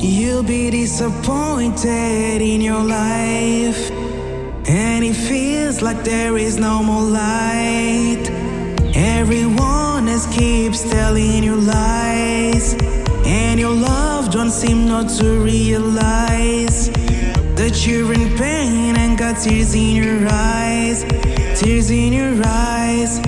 You'll be disappointed in your life, and it feels like there is no more light. Everyone else keeps telling you lies, and your loved ones seem not to realize that you're in pain and got tears in your eyes. Tears in your eyes,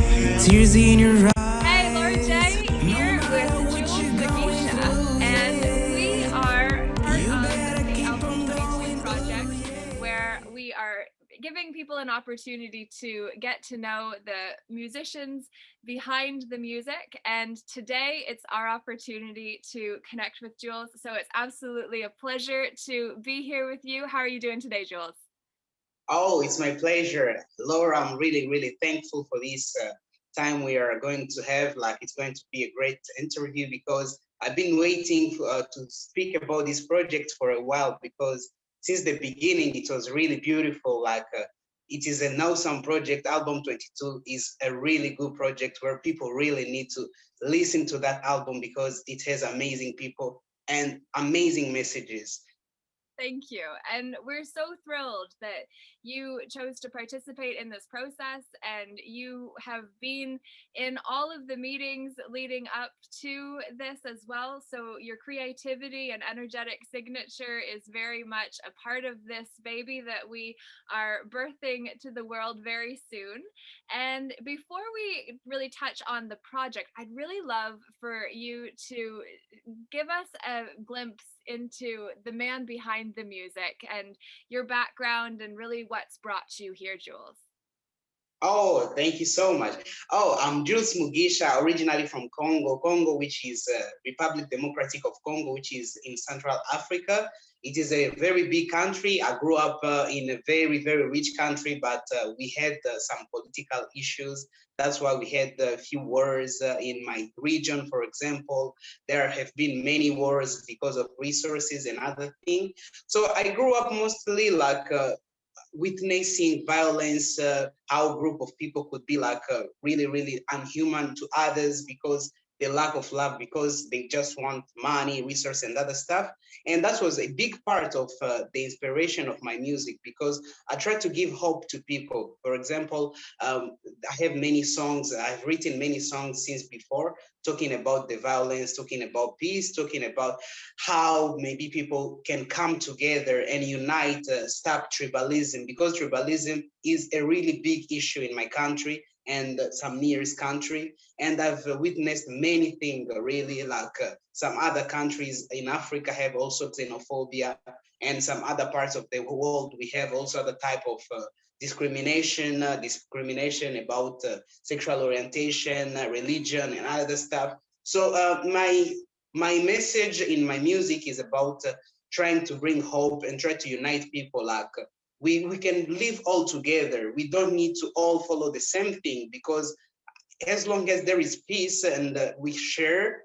tears in your eyes. Hey, Lord J here with Jules Mugisha, and we are part of the Album 22 project, where we are giving people an opportunity to get to know the musicians behind the music. And today it's our opportunity to connect with Jules. So it's absolutely a pleasure to be here with you. How are you doing today, Jules? Oh, it's my pleasure. Laura, I'm really, really thankful for this time we are going to have. Like, it's going to be a great interview because I've been waiting to speak about this project for a while, because since the beginning, it was really beautiful. Like, it is an awesome project. Album 22 is a really good project where people really need to listen to that album because it has amazing people and amazing messages. Thank you. And we're so thrilled that you chose to participate in this process, and you have been in all of the meetings leading up to this as well. So your creativity and energetic signature is very much a part of this baby that we are birthing to the world very soon. And before we really touch on the project, I'd really love for you to give us a glimpse into the man behind the music and your background and really what's brought you here, Jules. Oh, thank you so much. Oh, I'm Jules Mugisha, originally from Congo, which is Republic Democratic of Congo, which is in Central Africa. It is a very big country. I grew up in a very, very rich country, but we had some political issues. That's why we had a few wars in my region, for example. There have been many wars because of resources and other things. So I grew up mostly like witnessing violence, how a group of people could be like really, really unhuman to others because the lack of love, because they just want money, resource, and other stuff. And that was a big part of the inspiration of my music, because I try to give hope to people. For example, I have many songs, I've written many songs since before, talking about the violence, talking about peace, talking about how maybe people can come together and unite, stop tribalism, because tribalism is a really big issue in my country and some nearest country. And I've witnessed many things really, like some other countries in Africa have also xenophobia, and some other parts of the world we have also the type of discrimination about sexual orientation, religion, and other stuff. So my message in my music is about trying to bring hope and try to unite people. Like we can live all together. We don't need to all follow the same thing, because as long as there is peace and we share,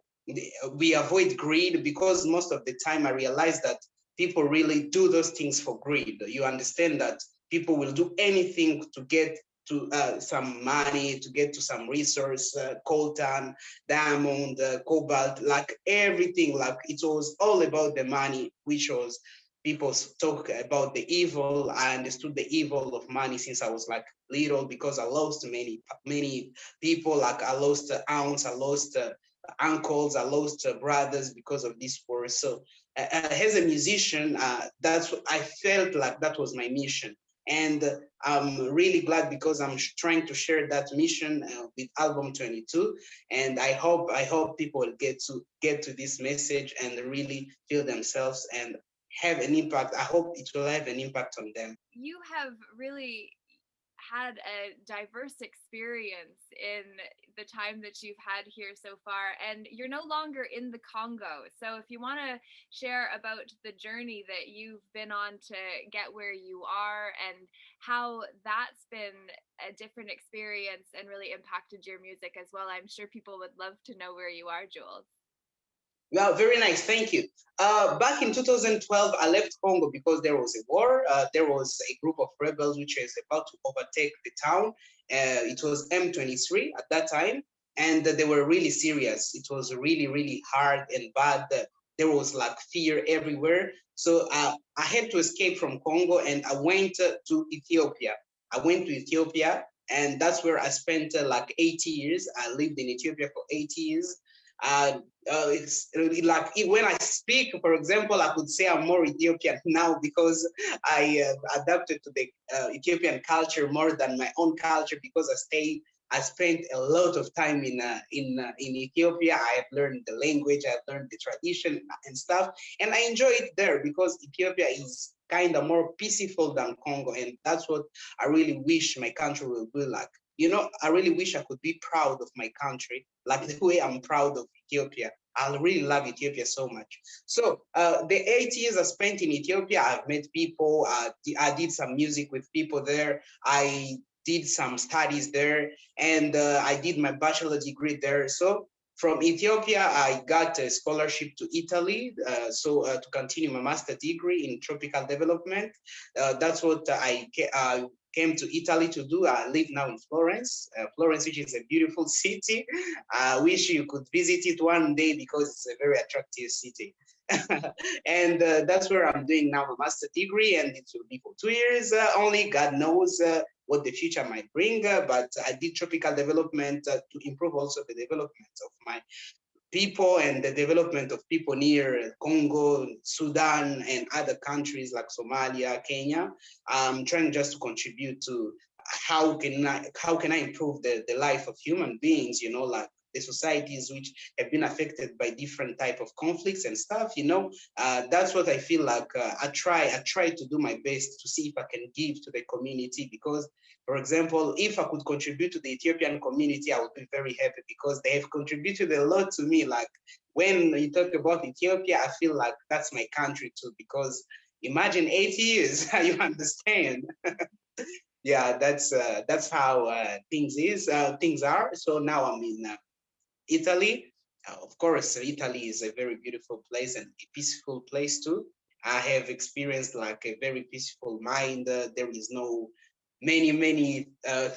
we avoid greed, because most of the time I realize that people really do those things for greed. You understand that people will do anything to get to some money, to get to some resource, coltan, diamond, cobalt, like everything. Like it was all about the money, which was people talk about the evil. I understood the evil of money since I was like little, because I lost many people. Like I lost aunts, I lost uncles, I lost brothers because of this war. So as a musician, that's what I felt like that was my mission. And I'm really glad because I'm trying to share that mission with Album 22. And I hope people will get to this message and really feel themselves and have an impact. I hope it will have an impact on them. You have really had a diverse experience in the time that you've had here so far, and you're no longer in the Congo. So if you want to share about the journey that you've been on to get where you are and how that's been a different experience and really impacted your music as well, I'm sure people would love to know where you are, Jules. Well, very nice. Thank you. Back in 2012, I left Congo because there was a war. There was a group of rebels which was about to overtake the town. It was M23 at that time, and they were really serious. It was really, really hard and bad. there was like fear everywhere. So I had to escape from Congo, and I went to Ethiopia. I went to Ethiopia, and that's where I spent like 80 years. I lived in Ethiopia for 80 years. It's really like when I speak, for example, I could say I'm more Ethiopian now because I adapted to the Ethiopian culture more than my own culture because I spent a lot of time in Ethiopia. I have learned the language, I have learned the tradition and stuff, and I enjoy it there because Ethiopia is kind of more peaceful than Congo, and that's what I really wish my country will be like. You know, I really wish I could be proud of my country, like the way I'm proud of Ethiopia. I really love Ethiopia so much. So the 8 years I spent in Ethiopia, I've met people. I did some music with people there. I did some studies there, and I did my bachelor degree there. So from Ethiopia, I got a scholarship to Italy, to continue my master degree in tropical development. That's what I came to Italy to do. I live now in Florence, Florence, which is a beautiful city. I wish you could visit it one day because it's a very attractive city. And that's where I'm doing now my master degree, and it will be for 2 years only. God knows what the future might bring, but I did tropical development to improve also the development of my people and the development of people near Congo, Sudan, and other countries like Somalia, Kenya. I'm trying just to contribute to how can I improve the life of human beings, you know, like the societies which have been affected by different type of conflicts and stuff, you know. That's what I feel like I try to do my best to see if I can give to the community, because for example, if I could contribute to the Ethiopian community, I would be very happy because they have contributed a lot to me. Like when you talk about Ethiopia, I feel like that's my country too, because imagine 8 years, you understand. Yeah, that's how things are. So now I'm in Italy. Of course, Italy is a very beautiful place and a peaceful place too. I have experienced like a very peaceful mind. There is no many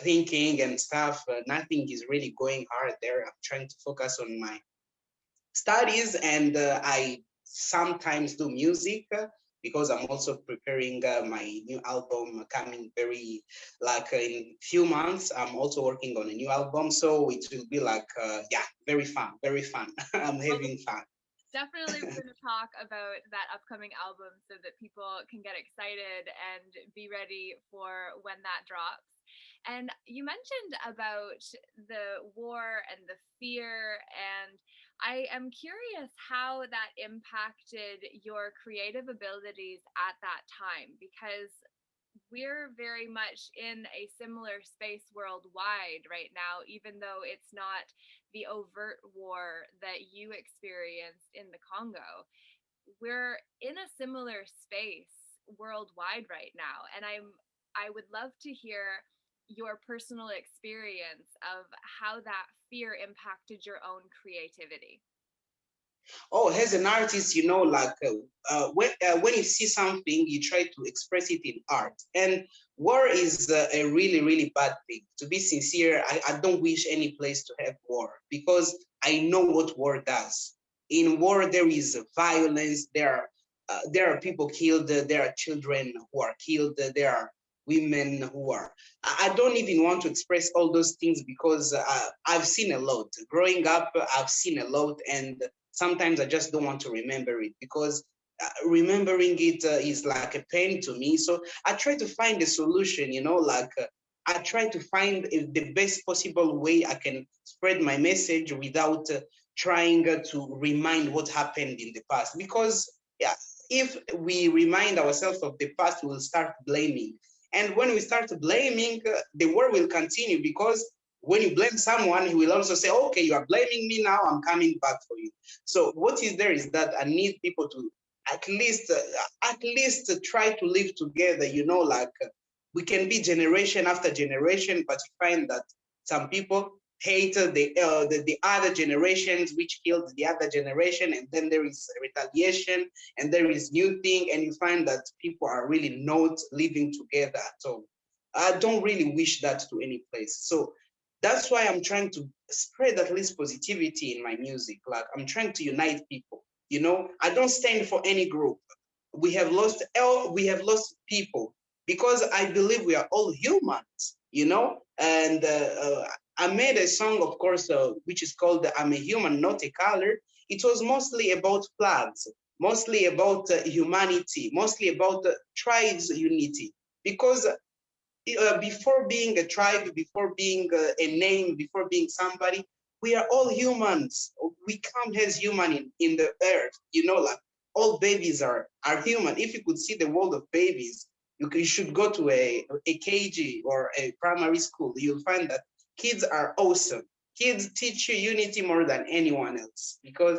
thinking and stuff. Nothing is really going hard there. I'm trying to focus on my studies, and I sometimes do music because I'm also preparing my new album coming very like in few months. I'm also working on a new album, so it will be like yeah, very fun, very fun. I'm having fun. Definitely we're going to talk about that upcoming album so that people can get excited and be ready for when that drops. And you mentioned about the war and the fear, and I am curious how that impacted your creative abilities at that time, because we're very much in a similar space worldwide right now, even though it's not the overt war that you experienced in the Congo. We're in a similar space worldwide right now, and I would love to hear your personal experience of how that fear impacted your own creativity. Oh, as an artist, you know, like when you see something, you try to express it in art. And war is a really bad thing. To be sincere, I don't wish any place to have war because I know what war does. In war, there is violence. There are people killed. There are children who are killed. There are women who are. I don't even want to express all those things because I've seen a lot. Growing up, I've seen a lot, and sometimes I just don't want to remember it because remembering it is like a pain to me. So I try to find a solution, you know, like I try to find the best possible way I can spread my message without trying to remind what happened in the past. Because yeah, if we remind ourselves of the past, we'll start blaming. And when we start blaming, the war will continue because when you blame someone, he will also say, okay, you are blaming me now, I'm coming back for you. So what is there is that I need people to at least try to live together, you know, like we can be generation after generation, but you find that some people hate the other generations, which killed the other generation, and then there is retaliation, and there is new thing, and you find that people are really not living together at all. I don't really wish that to any place. So that's why I'm trying to spread at least positivity in my music. Like I'm trying to unite people. You know, I don't stand for any group. We have lost people because I believe we are all humans, you know. And I made a song, of course, which is called "I'm a Human, Not a Color." It was mostly about flags, mostly about humanity, mostly about tribes unity. Because before being a tribe, before being a name, before being somebody, we are all humans. We come as human in the earth, you know, like all babies are human. If you could see the world of babies, you should go to a KG or a primary school. You'll find that kids are awesome. Kids teach you unity more than anyone else. Because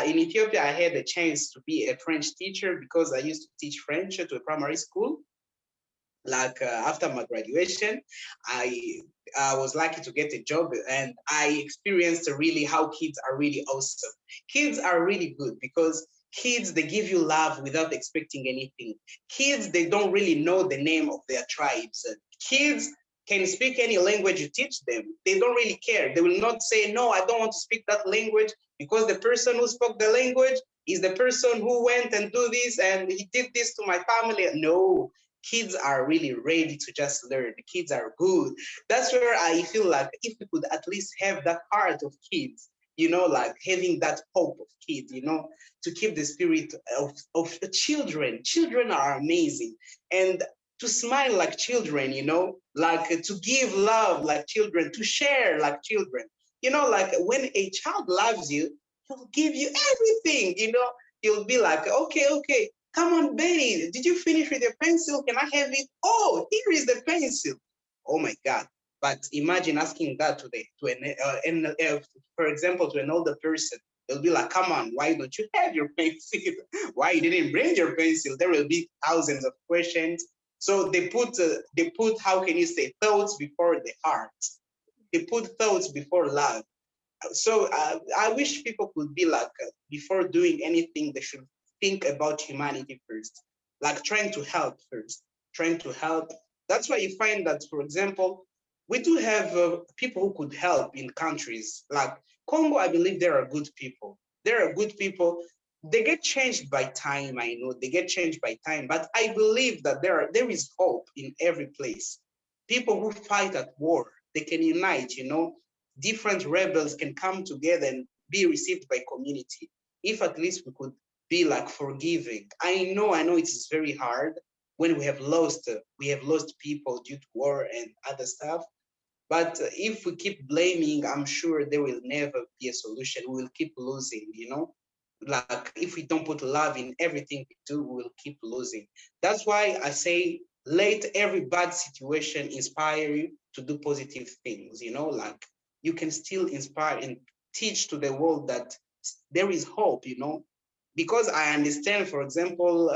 in Ethiopia, I had a chance to be a French teacher because I used to teach French to a primary school. Like after my graduation, I was lucky to get a job, and I experienced really how kids are really awesome. Kids are really good because kids, they give you love without expecting anything. Kids, they don't really know the name of their tribes. Kids can speak any language you teach them. They don't really care. They will not say, no, I don't want to speak that language because the person who spoke the language is the person who went and do this and he did this to my family. No, kids are really ready to just learn. The kids are good. That's where I feel like if we could at least have that heart of kids, you know, like having that hope of kids, you know, to keep the spirit of children. Children are amazing. And to smile like children, you know, like to give love like children, to share like children. You know, like when a child loves you, he'll give you everything, you know. He'll be like, okay, okay, come on, Betty, did you finish with your pencil? Can I have it? Oh, here is the pencil. Oh my God. But imagine asking that for example, to an older person. They'll be like, come on, why don't you have your pencil? Why you didn't bring your pencil? There will be thousands of questions. So they put, how can you say, thoughts before the heart. They put thoughts before love. So I wish people could be like, before doing anything, they should think about humanity first, like trying to help first, trying to help. That's why you find that, for example, we do have people who could help in countries like Congo. I believe there are good people. There are good people. They get changed by time. I know they get changed by time, but I believe that there is hope in every place. People who fight at war, they can unite, you know. Different rebels can come together and be received by community. If at least we could be like forgiving. I know it is very hard when we have lost people due to war and other stuff. But if we keep blaming, I'm sure there will never be a solution. We will keep losing, you know? Like if we don't put love in everything we do, we will keep losing. That's why I say, let every bad situation inspire you to do positive things, you know? Like you can still inspire and teach to the world that there is hope, you know? Because I understand, for example,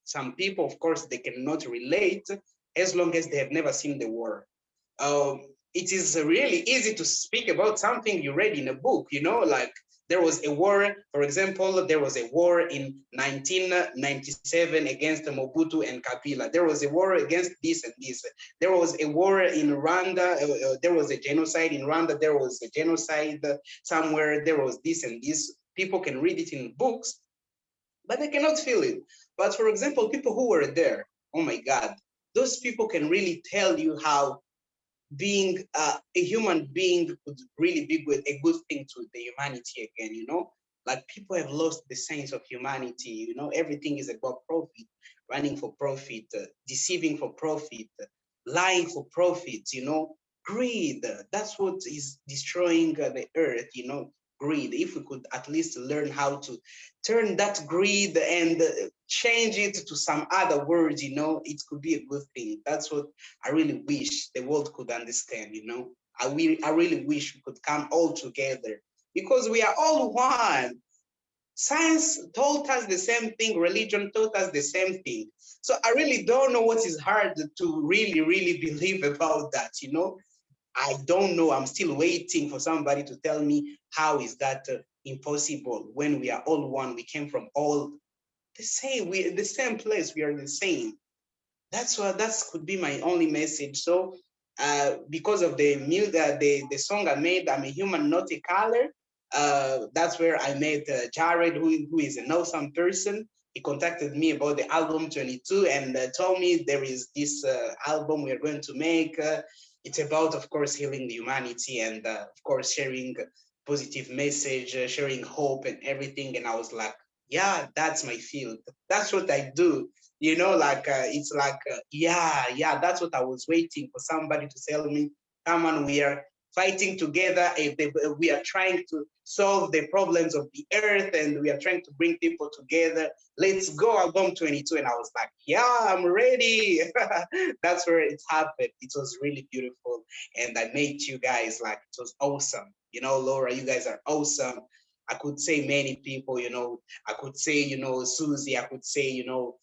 some people, of course, they cannot relate as long as they have never seen the war. It is really easy to speak about something you read in a book, you know, like there was a war, for example, there was a war in 1997 against Mobutu and Kabila. There was a war against this and this. There was a war in Rwanda. There was a genocide in Rwanda. There was a genocide somewhere. There was this and this. People can read it in books, but they cannot feel it. But for example, people who were there, oh my God, those people can really tell you how being a human being could really be a good thing to the humanity again, you know? Like people have lost the sense of humanity, you know? Everything is about profit, running for profit, deceiving for profit, lying for profit, you know? Greed, that's what is destroying the earth, you know? Greed. If we could at least learn how to turn that greed and change it to some other words, you know, it could be a good thing. That's what I really wish the world could understand, you know. I really wish we could come all together because we are all one. Science told us the same thing, religion taught us the same thing. So I really don't know what is hard to really, really believe about that, you know. I don't know. I'm still waiting for somebody to tell me how is that impossible when we are all one. We came from all the same. We the same place. We are the same. That's what that could be my only message. So because of the song I made, I'm a human, not a color. That's where I met Jared, who is an awesome person. He contacted me about the album 22 and told me there is this album we're going to make. It's about, of course, healing the humanity and, of course, sharing positive message, sharing hope and everything. And I was like, yeah, that's my field. That's what I do. You know, like, it's like, yeah, that's what I was waiting for somebody to tell me, come on, we are fighting together. We are trying to solve the problems of the earth and we are trying to bring people together. Let's go, album 22. And I was like, yeah, I'm ready. That's where it happened. It was really beautiful. And I met you guys, like, it was awesome. You know, Laura, you guys are awesome. I could say many people, you know, I could say, you know, Susie, I could say, you know,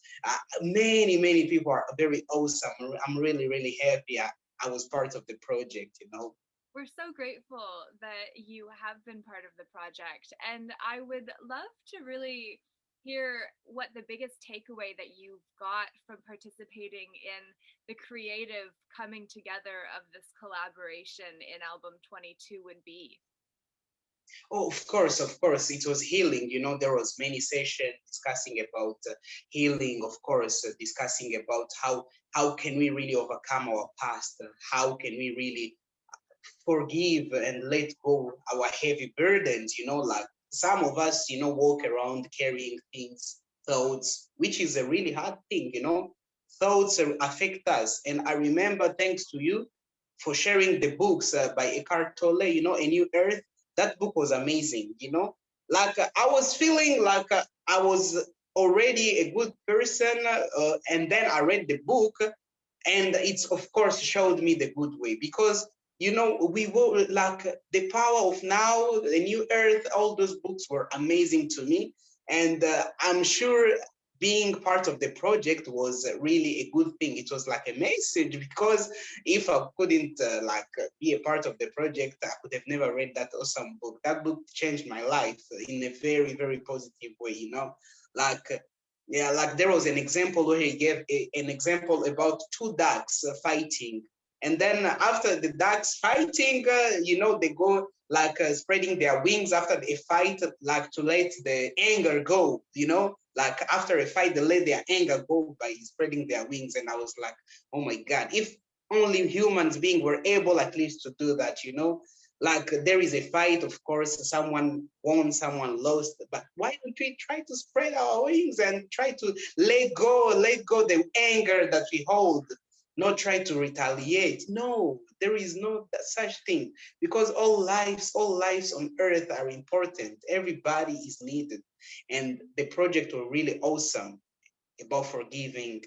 many people are very awesome. I'm really, really happy I was part of the project, you know. We're so grateful that you have been part of the project. And I would love to really hear what the biggest takeaway that you've got from participating in the creative coming together of this collaboration in album 22 would be. Oh, of course, it was healing. You know, there was many sessions discussing about healing, of course, discussing about how can we really overcome our past, how can we really forgive and let go our heavy burdens, you know, like some of us, you know, walk around carrying things, thoughts, which is a really hard thing, you know. Thoughts affect us. And I remember, thanks to you for sharing the books by Eckhart Tolle, you know, A New Earth. That book was amazing, you know. Like I was feeling like I was already a good person, and then I read the book, and it's of course showed me the good way because you know we were like the power of now, the new earth. All those books were amazing to me, and I'm sure being part of the project was really a good thing. It was like a message because if I couldn't be a part of the project, I could have never read that awesome book. That book changed my life in a very, very positive way, you know, like yeah, like there was an example where he gave an example about two ducks fighting. And then after the ducks fighting, you know, they go like spreading their wings after a fight, like to let the anger go, you know, like after a fight, they let their anger go by spreading their wings. And I was like, oh my God, if only humans being were able at least to do that, you know, like there is a fight, of course, someone won, someone lost, but why don't we try to spread our wings and try to let go the anger that we hold, not try to retaliate? No, there is no such thing because all lives on earth are important. Everybody is needed. And the project was really awesome about forgiving,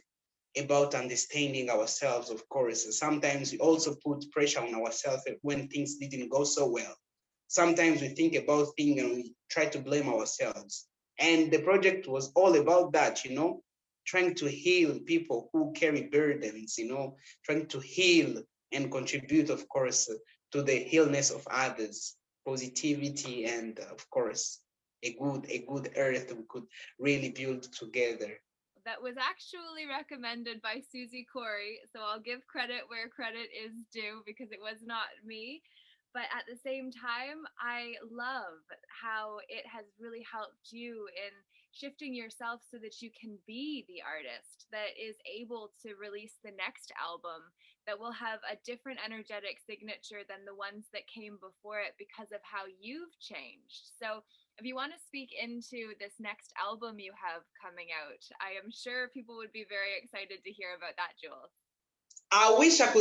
about understanding ourselves, of course. Sometimes we also put pressure on ourselves when things didn't go so well. Sometimes we think about things and we try to blame ourselves. And the project was all about that, you know, trying to heal people who carry burdens, you know, trying to heal and contribute, of course, to the healness of others, positivity, and of course, a good earth we could really build together. That was actually recommended by Susie Corey, so I'll give credit where credit is due because it was not me. But at the same time, I love how it has really helped you in shifting yourself so that you can be the artist that is able to release the next album that will have a different energetic signature than the ones that came before it because of how you've changed. So if you want to speak into this next album you have coming out, I am sure people would be very excited to hear about that, Jules. I wish I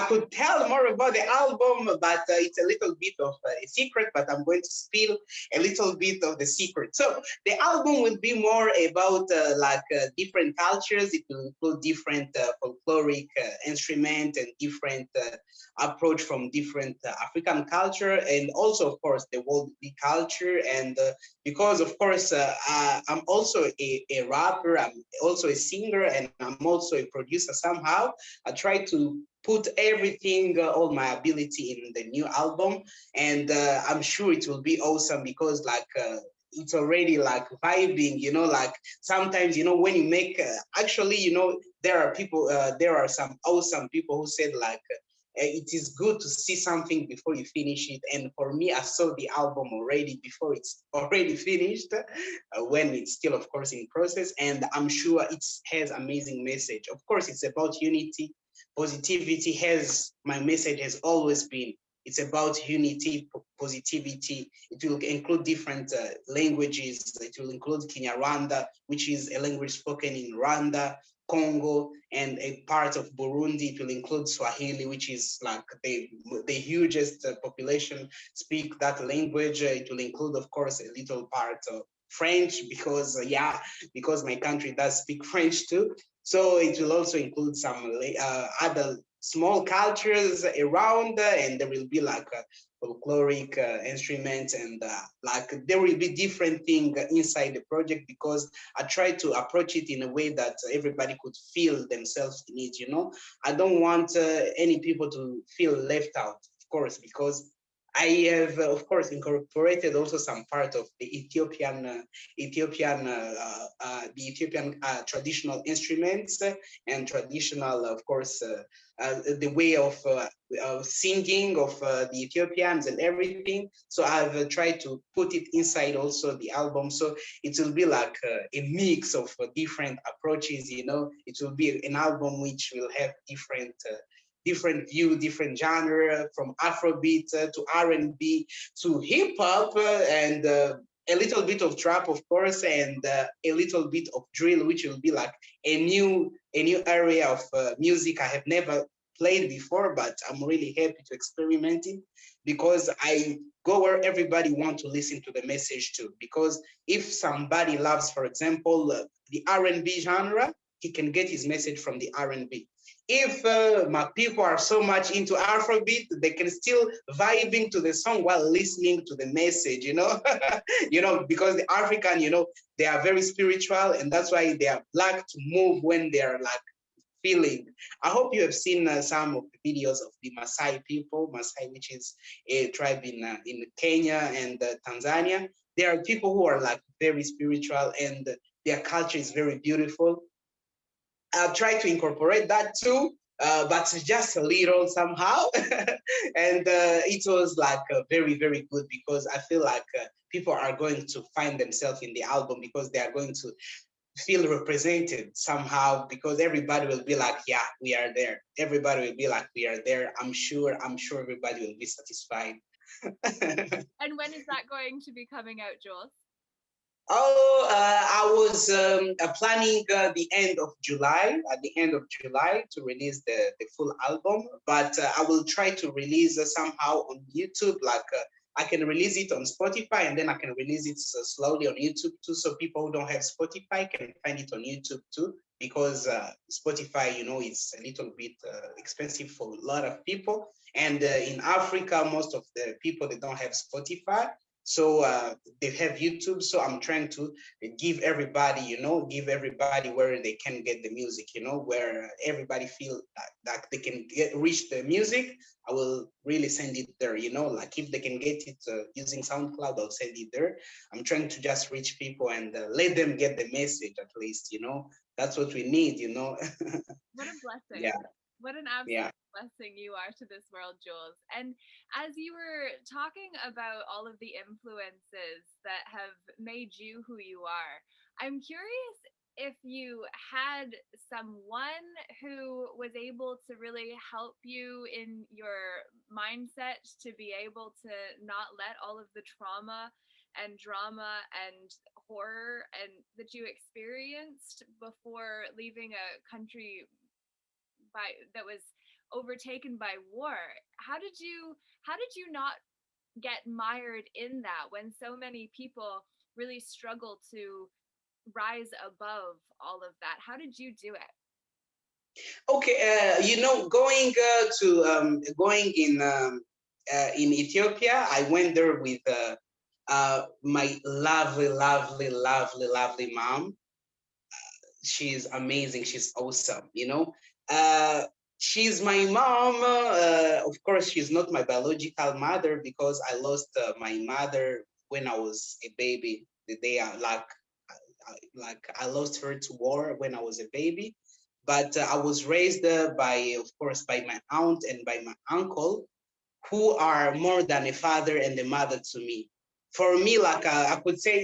could tell more about the album, but it's a little bit of a secret, but I'm going to spill a little bit of the secret. So the album will be more about different cultures. It will include different folkloric instruments and different approach from different African culture, and also, of course, the worldly culture. And because, of course, I'm also a rapper, I'm also a singer, and I'm also a producer somehow. I try to put everything, all my ability in the new album, and I'm sure it will be awesome because it's already like vibing, you know, like sometimes, you know, when you make, actually, you know, there are some awesome people who said like, it is good to see something before you finish it. And for me, I saw the album already before it's already finished, when it's still, of course, in process. And I'm sure it has amazing message. Of course, it's about unity, positivity. Has my message has always been. It's about unity, positivity. It will include different languages. It will include Kinyarwanda, which is a language spoken in Rwanda, Congo, and a part of Burundi. It will include Swahili, which is like the hugest population speak that language. It will include, of course, a little part of French, because because my country does speak French too. So it will also include some other small cultures around, and there will be like folkloric instruments, and like there will be different things inside the project, because I try to approach it in a way that everybody could feel themselves in it. I don't want any people to feel left out, of course, because I have, of course, incorporated also some part of the Ethiopian traditional instruments and traditional, of course, the way of singing of the Ethiopians and everything. So I've tried to put it inside also the album. So it will be like a mix of different approaches. It will be an album which will have different view, different genre, from Afrobeat to R&B to hip hop, and a little bit of trap, of course, and a little bit of drill, which will be like a new area of music I have never played before, but I'm really happy to experiment it, because I go where everybody wants to listen to the message too. Because if somebody loves, for example, the R&B genre, he can get his message from the R&B. If my people are so much into Afrobeat, they can still vibing to the song while listening to the message, because the African, they are very spiritual, and that's why they are like to move when they are like feeling. I hope you have seen some of the videos of the Maasai people, Maasai, which is a tribe in Kenya and Tanzania. There are people who are like very spiritual, and their culture is very beautiful. I'll try to incorporate that too, but just a little somehow. And it was like very, very good, because I feel like people are going to find themselves in the album, because they are going to feel represented somehow, because everybody will be like, yeah, we are there. Everybody will be like, we are there. I'm sure everybody will be satisfied. And when is that going to be coming out, Jules? Oh, I was planning the end of July, at the end of July, to release the full album. But I will try to release somehow on YouTube. Like I can release it on Spotify, and then I can release it slowly on YouTube too. So people who don't have Spotify can find it on YouTube too. Because Spotify, it's a little bit expensive for a lot of people. And in Africa, most of the people, they don't have Spotify. So they have YouTube. So I'm trying to give everybody, where they can get the music, where everybody feel that they can reach the music. I will really send it there, like if they can get it using SoundCloud, I'll send it there. I'm trying to just reach people and let them get the message at least, That's what we need, What a blessing. Yeah. What an absolute blessing you are to this world, Jules. And as you were talking about all of the influences that have made you who you are, I'm curious if you had someone who was able to really help you in your mindset to be able to not let all of the trauma and drama and horror and that you experienced before leaving a country that was overtaken by war. How did you not get mired in that when so many people really struggle to rise above all of that? How did you do it? Okay, going in Ethiopia, I went there with my lovely, lovely, lovely, lovely mom. She's amazing. She's awesome. She's my mom. Of course, she's not my biological mother, because I lost my mother when I was a baby. The day I lost her to war when I was a baby. but I was raised by, of course, by my aunt and by my uncle, who are more than a father and a mother to me. For me, like I could say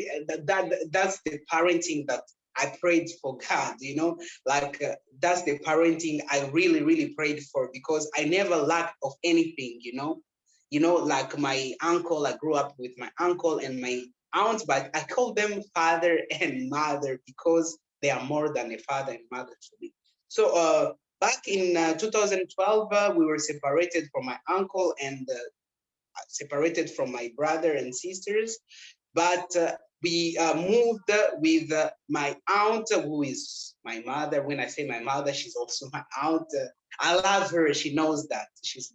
that's the parenting that I prayed for God, you know, like that's the parenting I really, really prayed for, because I never lacked of anything, you know, like my uncle, I grew up with my uncle and my aunt, but I call them father and mother because they are more than a father and mother to me. So back in 2012, we were separated from my uncle and separated from my brother and sisters, but we moved with my aunt, who is my mother. When I say my mother, she's also my aunt. I love her. She knows that.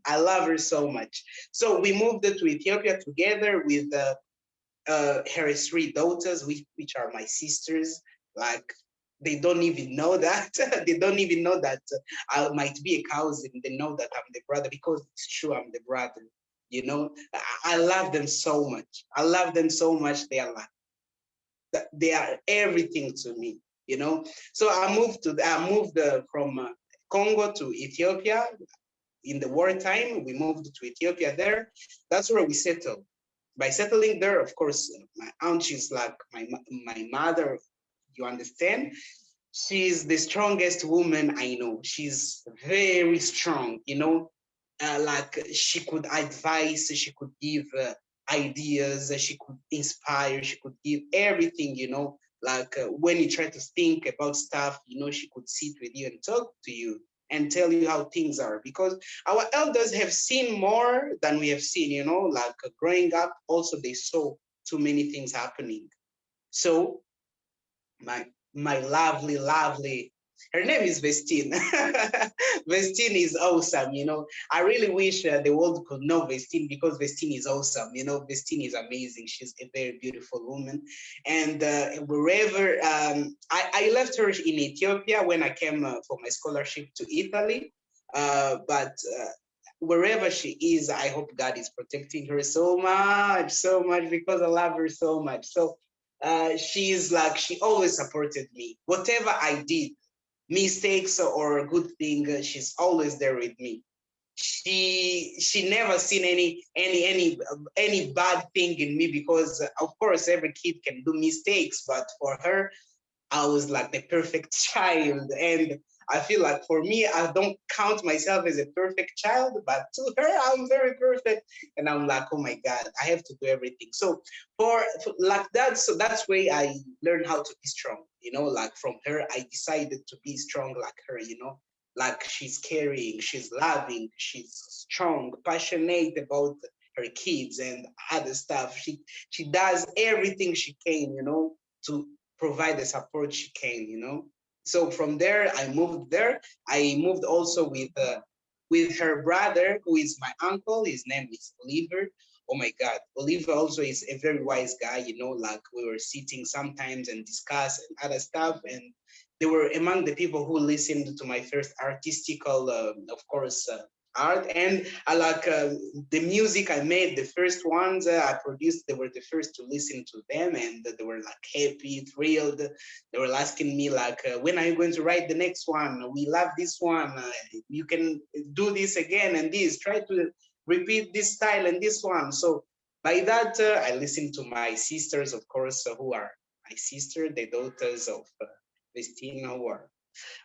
I love her so much. So we moved to Ethiopia together with her three daughters, which are my sisters. Like, they don't even know that. They don't even know that I might be a cousin. They know that I'm the brother, because it's true, I'm the brother. You know, I love them so much. I love them so much. They are everything to me. You know, so I moved from Congo to Ethiopia in the wartime. We moved to Ethiopia there. That's where we settled. By settling there, of course, my aunt, she's like my mother. You understand? She's the strongest woman I know. She's very strong, you know, like she could advise, she could give ideas, she could inspire, she could give everything, you know, like when you try to think about stuff, you know, she could sit with you and talk to you and tell you how things are, because our elders have seen more than we have seen, you know, like growing up, also they saw too many things happening. So my lovely, her name is Vestine. Vestine is awesome, you know. I really wish the world could know Vestine, because Vestine is awesome, you know. Vestine is amazing. She's a very beautiful woman. And wherever, I left her in Ethiopia when I came for my scholarship to Italy. But wherever she is, I hope God is protecting her so much, because I love her so much. So she's like, she always supported me. Whatever I did, mistakes or good thing, she's always there with me. She never seen any bad thing in me, because of course every kid can do mistakes, but for her, I was like the perfect child. And I feel like for me, I don't count myself as a perfect child, but to her, I'm very perfect. And I'm like, oh my God, I have to do everything. So for like that, so that's why I learned how to be strong, you know, like from her, I decided to be strong like her, you know, like she's caring, she's loving, she's strong, passionate about her kids and other stuff. She does everything she can, you know, to provide the support she can, you know. So from there, I moved there. I moved also with her brother, who is my uncle. His name is Oliver. Oh my God, Oliver also is a very wise guy, you know, like we were sitting sometimes and discuss and other stuff. And they were among the people who listened to my first artistical, of course, art. And I like the music I made, the first ones I produced, they were the first to listen to them, and they were like happy, thrilled. They were asking me like, when are you going to write the next one? We love this one. You can do this again, and this, try to repeat this style and this one. So by that, I listened to my sisters, of course, who are my sister, the daughters of Vestina, who are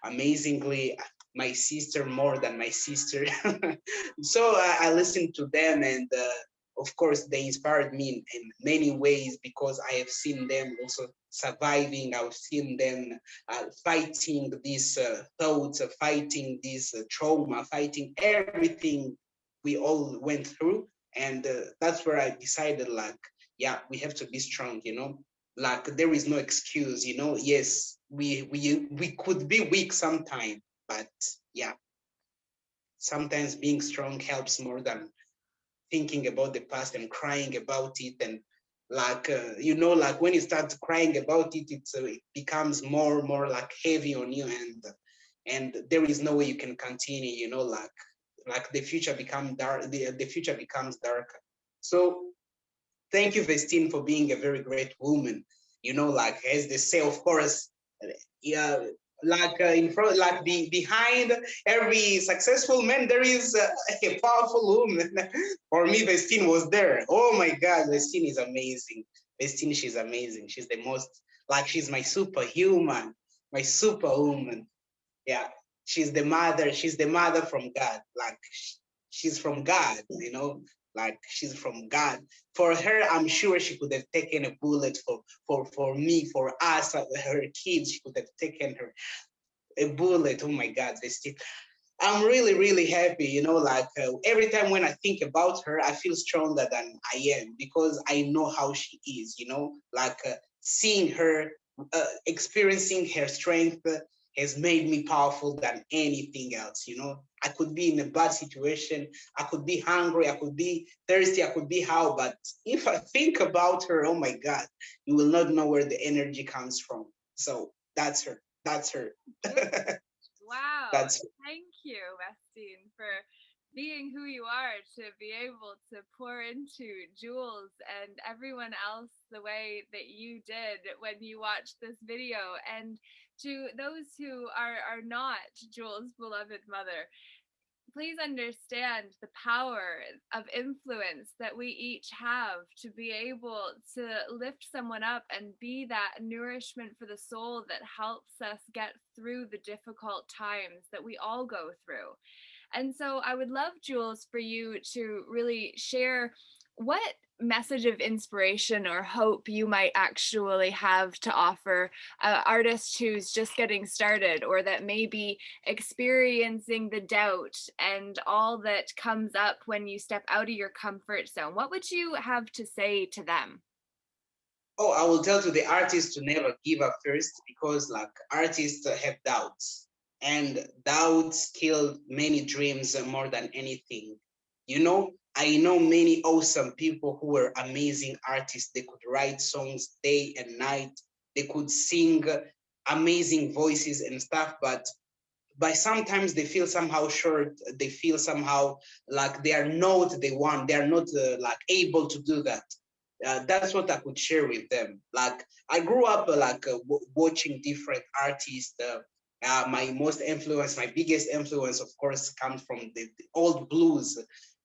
amazingly my sister, more than my sister. So I listened to them, and of course they inspired me in many ways, because I have seen them also surviving. I've seen them fighting these thoughts, fighting this trauma, fighting everything we all went through. And that's where I decided, like, yeah, we have to be strong, you know, like there is no excuse, you know. Yes, we could be weak sometimes, but yeah, sometimes being strong helps more than thinking about the past and crying about it. And like you know, like when you start crying about it, it becomes more like heavy on you, and there is no way you can continue, you know, like the future becomes dark, the future becomes darker. So thank you, Vestine, for being a very great woman. You know, like as they say, of course, yeah, like in front, like behind every successful man, there is a powerful woman. For me, Vestine was there. Oh my God, Vestine is amazing. Vestine, she's amazing. She's the most, like, she's my superhuman, my superwoman. Yeah, she's the mother from God. Like, she's from God, you know, like she's from God. For her, I'm sure she could have taken a bullet for me, for us, her kids. She could have taken her a bullet. Oh my God, they still. I'm really, really happy, you know, like every time when I think about her, I feel stronger than I am because I know how she is, you know, like seeing her, experiencing her strength has made me powerful than anything else, you know. I could be in a bad situation, I could be hungry, I could be thirsty, I could be how, but if I think about her, oh my God, you will not know where the energy comes from. So that's her. That's her. Wow. That's Thank you, Westine, for being who you are, to be able to pour into Jules and everyone else the way that you did when you watched this video. And to those who are not Jules' beloved mother, please understand the power of influence that we each have to be able to lift someone up and be that nourishment for the soul that helps us get through the difficult times that we all go through. And so I would love, Jules, for you to really share what message of inspiration or hope you might actually have to offer an artist who's just getting started, or that may be experiencing the doubt and all that comes up when you step out of your comfort zone. What would you have to say to them? Oh, I will tell to the artists to never give up first, because like artists have doubts, and doubts kill many dreams more than anything. You know, I know many awesome people who were amazing artists. They could write songs day and night. They could sing amazing voices and stuff, but by sometimes they feel somehow short. They feel somehow like they are not the one. They are not like able to do that. That's what I could share with them. Like I grew up watching different artists. My biggest influence, of course, comes from the old blues,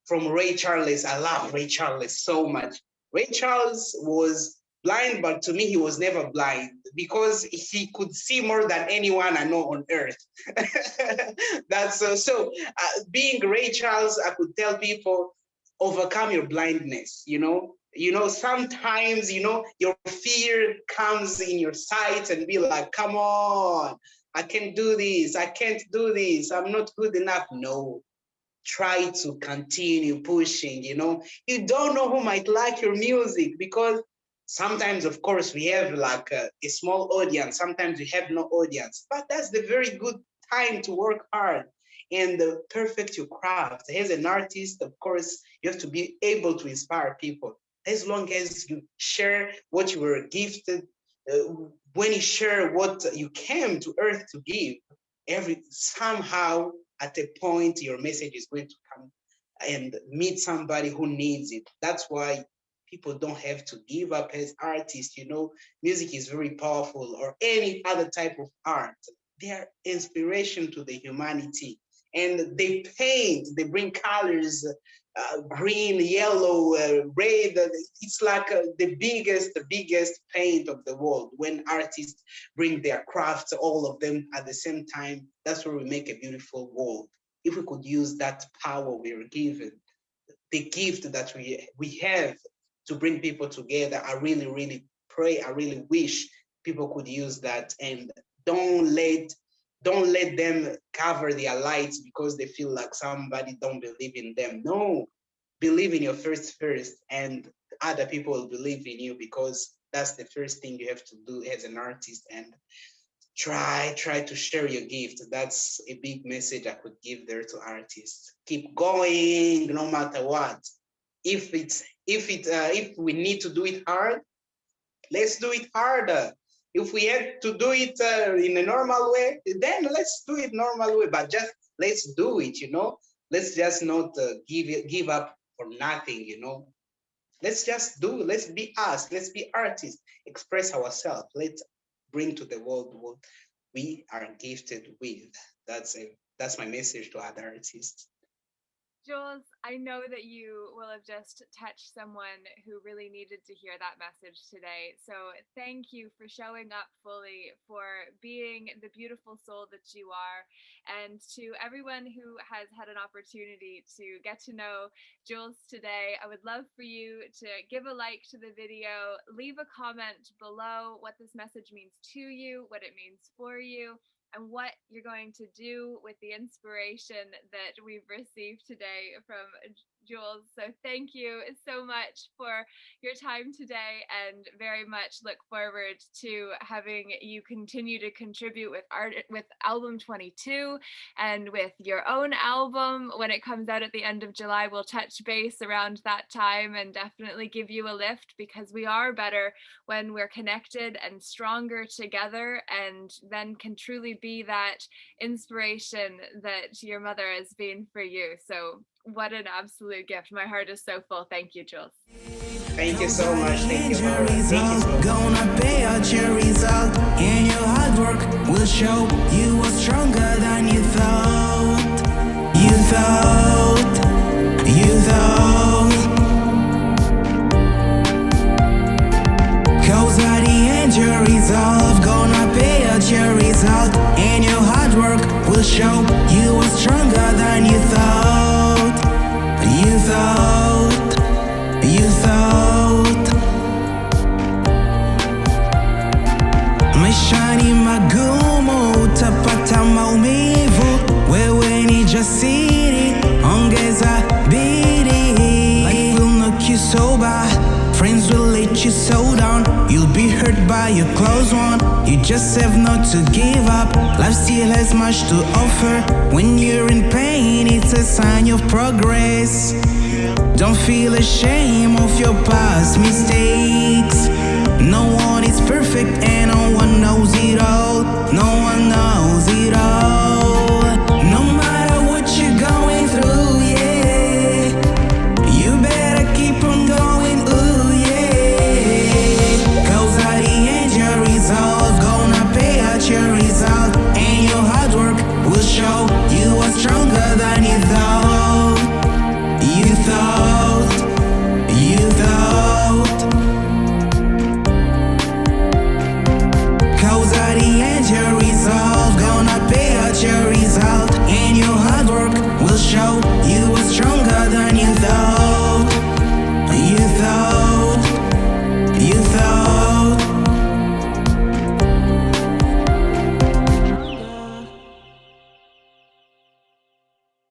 from Ray Charles. I love Ray Charles so much. Ray Charles was blind, but to me, he was never blind because he could see more than anyone I know on earth. That's being Ray Charles, I could tell people overcome your blindness, sometimes your fear comes in your sight and be like, come on, I can do this, I can't do this, I'm not good enough. No, try to continue pushing. You don't know who might like your music, because sometimes, of course, we have like a small audience, sometimes we have no audience, but that's the very good time to work hard and perfect your craft. As an artist, of course, you have to be able to inspire people. As long as you share what you were gifted, when you share what you came to earth to give, somehow at a point your message is going to come and meet somebody who needs it. That's why people don't have to give up as artists. Music is very powerful, or any other type of art. They're inspiration to the humanity, and they paint, they bring colors, green, yellow, red. It's like the biggest paint of the world. When artists bring their crafts, all of them at the same time, that's where we make a beautiful world. If we could use that power we are given, the gift that we have to bring people together, I really, really pray, I really wish people could use that, and don't let them cover their lights because they feel like somebody don't believe in them. No, believe in your first, and other people will believe in you, because that's the first thing you have to do as an artist. And try to share your gift. That's a big message I could give there to artists. Keep going no matter what. If we need to do it hard, let's do it harder. If we had to do it in a normal way, then let's do it normal way. But just let's do it. Let's just not give up for nothing. Let's just do. Let's be us. Let's be artists. Express ourselves. Let's bring to the world we are gifted with. That's my message to other artists. Jules, I know that you will have just touched someone who really needed to hear that message today. So thank you for showing up fully, for being the beautiful soul that you are. And to everyone who has had an opportunity to get to know Jules today, I would love for you to give a like to the video, leave a comment below what this message means to you, what it means for you, and what you're going to do with the inspiration that we've received today from Jules. So thank you so much for your time today, and very much look forward to having you continue to contribute with art, with album 22 and with your own album when it comes out at the end of July. We'll touch base around that time and definitely give you a lift, because we are better when we're connected and stronger together, and then can truly be that inspiration that your mother has been for you. So what an absolute gift. My heart is so full. Thank you, Jules. Thank you so much. Thank you, Laura. Thank you so much. Gonna pay out your result, and your hard work will show you are stronger than you thought. You thought. Cause at the end your resolve, gonna pay out your result, and your hard work will show you are stronger than you thought. You thought. Maishani magumu utapata maumivu, wewe ni jasiri, ongeza bidii. Life will knock you sober, friends will let you so down, you'll be hurt by your close one. You just have not to give up, life still has much to offer. When you're in pain, it's a sign of progress. Don't feel ashamed of your past mistakes. No one is perfect and no one